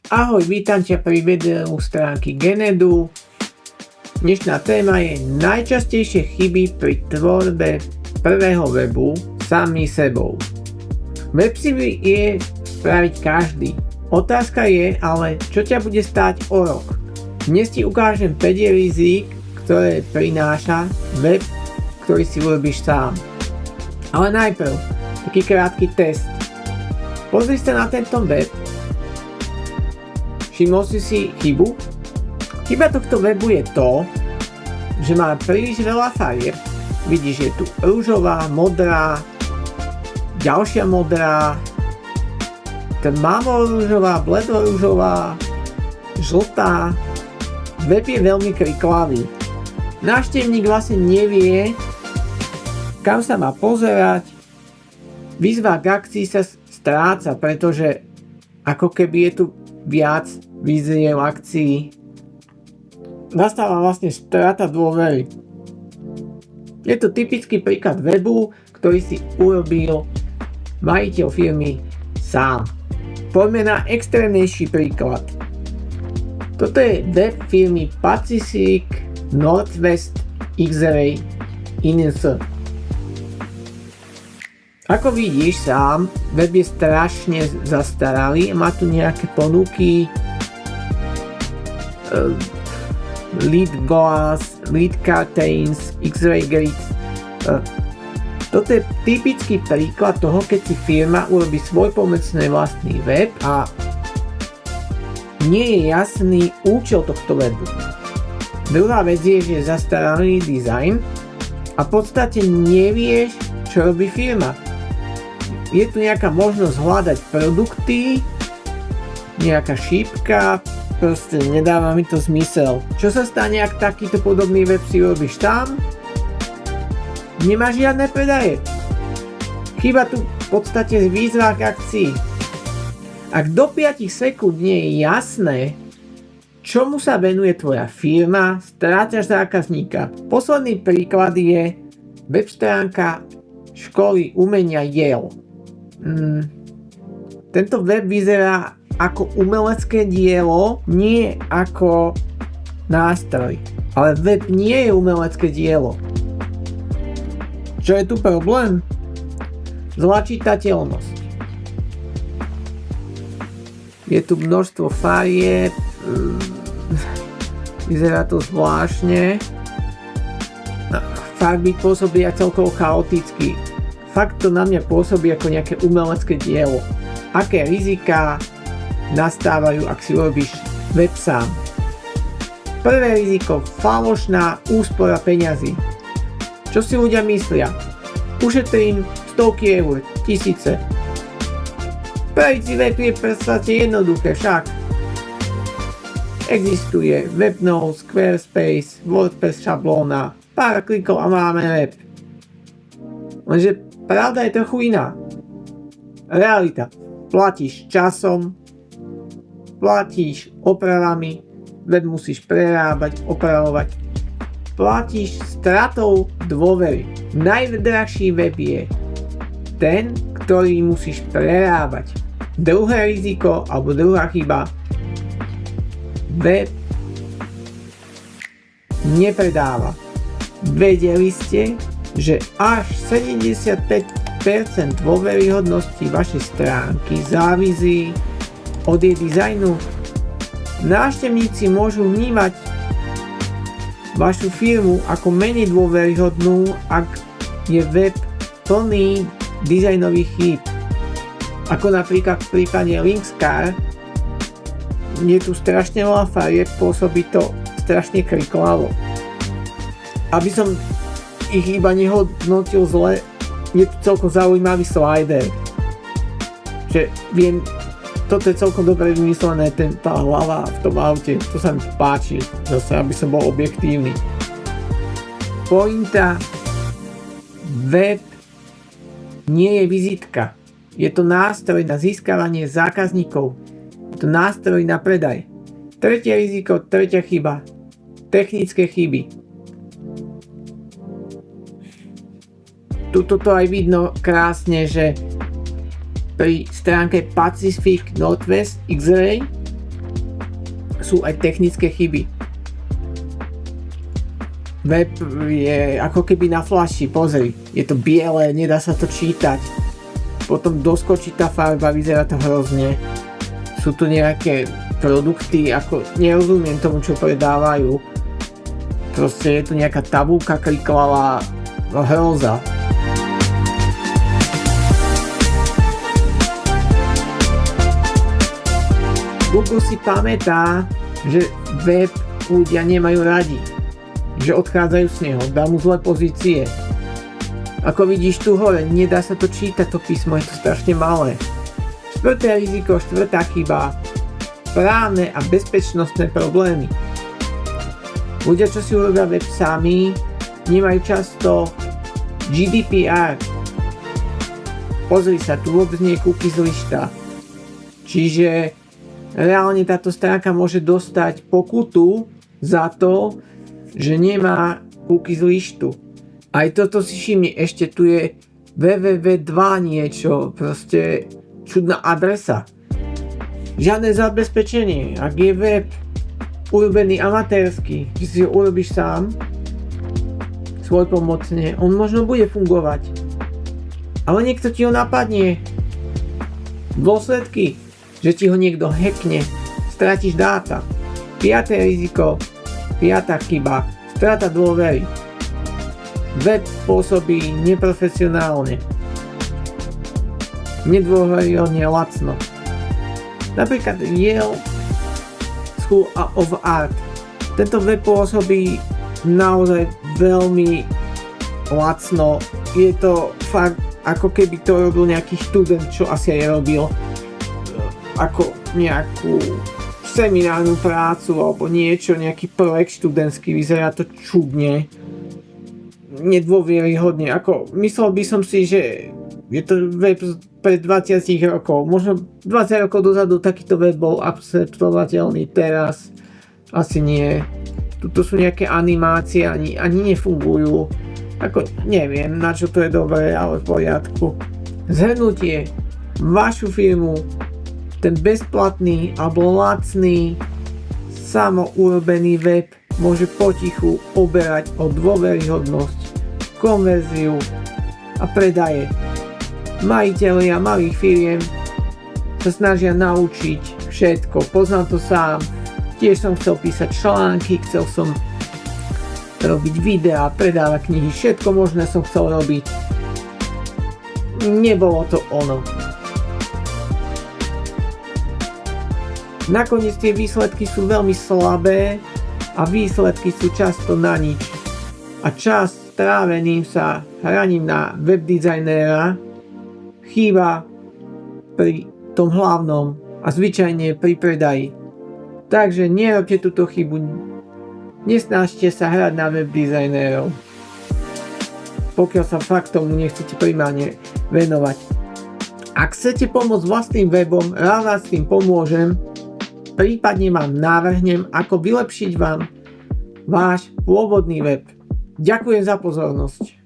Ahoj, vítam ťa pri videu stránky Genedu. Dnešná téma je najčastejšie chyby pri tvorbe prvého webu sami sebou. Web si vie spraviť každý. Otázka je ale, čo ťa bude stáť o rok. Dnes ti ukážem 5 rizík, ktoré prináša web, ktorý si urobíš sám. Ale najprv, taký krátky test. Pozri sa na tento web. Všimol si chybu? Chyba tohto webu je to, že má príliš veľa farieb. Vidíš, je tu ružová, modrá, ďalšia modrá, tmavo-ružová, bledo-ružová, žltá. Web je veľmi kriklavý. Návštevník vlastne nevie, kam sa má pozerať. Výzva k akcii sa stráca, pretože ako keby je tu viac výziev akcií. Nastáva vlastne strata dôvery. Je to typický príklad webu, ktorý si urobil majiteľ firmy sám. Poďme na extrémnejší príklad. Toto je web firmy Pacific Northwest X-Ray Inc. Ako vidíš sám, web je strašne zastaralý, má tu nejaké ponuky, lead glass, lead curtains, X-ray grids. Toto je typický príklad toho, keď si firma urobí svojpomocný vlastný web a nie je jasný účel tohto webu. Druhá vec je, že je zastaralý dizajn a v podstate nevieš, čo robí firma. Je tu nejaká možnosť hľadať produkty, nejaká šípka, proste nedáva mi to zmysel. Čo sa stane, ak takýto podobný web si robíš tam? Nemáš žiadne predaje. Chyba tu v podstate výzva k akcii. Ak do 5 sekúnd nie je jasné, čomu sa venuje tvoja firma, strácaš zákazníka. Posledný príklad je web stránka školy umenia Yale. Tento web vyzerá ako umelecké dielo, nie ako nástroj. Ale web nie je umelecké dielo. Čo je tu problém? Zlá čitateľnosť. Je tu množstvo farieb, vyzerá to zvláštne. Farby pôsobia celkovo chaoticky. Fakt to na mňa pôsobí ako nejaké umelecké dielo. Aké riziká nastávajú, ak si urobíš web sám? Prvé riziko, falošná úspora peňazí. Čo si ľudia myslia? Ušetrím stovky eur, tisíce. Spraviť si web je v podstate jednoduché však. Existuje Webnode, Squarespace, WordPress šablóna, pár klikov a máme web. Lenže pravda je trochu iná. Realita. Platíš časom, platíš opravami, web musíš prerábať, opravovať. Platíš stratou dôvery. Najdrahší web je ten, ktorý musíš prerábať. Druhé riziko, alebo druhá chyba, web nepredáva. Vedeli ste, že až 75% dôveryhodnosti vašej stránky závisí od jej dizajnu? Návštevníci môžu vnímať vašu firmu ako menej dôveryhodnú, ak je web plný dizajnových chýb. Ako napríklad v prípade Linkscar, je tu strašne veľa farieb, pôsobí to strašne kriklavo. Aby som ich iba nehodnotil zle, je tu celkom zaujímavý slider. Že viem, toto je celkom dobre vymyslené, tá hlava v tom aute, to sa mi páči, zase aby som bol objektívny. Pointa, web nie je vizitka. Je to nástroj na získavanie zákazníkov. Je to nástroj na predaj. Tretie riziko, tretia chyba. Technické chyby. Tuto to aj vidno krásne, že pri stránke Pacific Northwest X-Ray sú aj technické chyby. Web je ako keby na flaši, pozri, je to biele, nedá sa to čítať. Potom doskočí tá farba, vyzerá to hrozne. Sú tu nejaké produkty, ako nerozumiem tomu, čo predávajú. Proste je tu nejaká tabulka kriklala, hrôza. Google si pamätá, že web ľudia nemajú radi, že odchádzajú z neho, dá mu zlé pozície. Ako vidíš tu hore, nedá sa to čítať, to písmo je to strašne malé. Štvrté riziko, štvrtá chyba, právne a bezpečnostné problémy. Ľudia, čo si urobia web sami, nemajú často GDPR. Pozri sa, tu vôbec nie je cookies lista. Čiže reálne táto stránka môže dostať pokutu za to, že nemá cookies listu. Aj toto si všimni, ešte tu je www2 niečo, proste čudná adresa. Žiadne zabezpečenie, ak je web urobený amatérsky, že si ho urobíš sám, svojpomocne, on možno bude fungovať. Ale niekto ti ho napadne. Dôsledky, že ti ho niekto hackne, stratíš dáta. 5. riziko, 5. chyba, strata dôvery. Web pôsobí neprofesionálne, nedôveryhodne lacno. Napríklad Yale School of Art. Tento web pôsobí naozaj veľmi lacno. Je to fakt ako keby to robil nejaký študent, čo asi aj robil ako nejakú seminárnu prácu alebo niečo, nejaký projekt študentský, vyzerá to čudne, nedôveryhodne, ako myslel by som si, že je to web pred 20 rokov, možno 20 rokov dozadu takýto web bol akceptovateľný, teraz asi nie. Tuto sú nejaké animácie, ani nefungujú, ako neviem, na čo to je dobré, ale v poriadku. Zhrnutie, vašu firmu ten bezplatný alebo lacný samourobený web môže potichu oberať o dôveryhodnosť, konverziu a predaje. Majitelia malých firiem sa snažia naučiť všetko, poznám to sám, tiež som chcel písať články, chcel som robiť videá, predávať knihy, všetko možné som chcel robiť. Nebolo to ono. Nakoniec tie výsledky sú veľmi slabé a výsledky sú často na nič. A čas stráveným sa hraním na webdizajnéra chýba pri tom hlavnom a zvyčajne pri predaji. Takže nerobte túto chybu. Nesnažte sa hrať na webdizajnérov, pokiaľ sa fakt tomu nechcete primárne venovať. Ak chcete pomôcť vlastným webom, rád vás s tým pomôžem, prípadne vám navrhnem, ako vylepšiť vám váš pôvodný web. Ďakujem za pozornosť.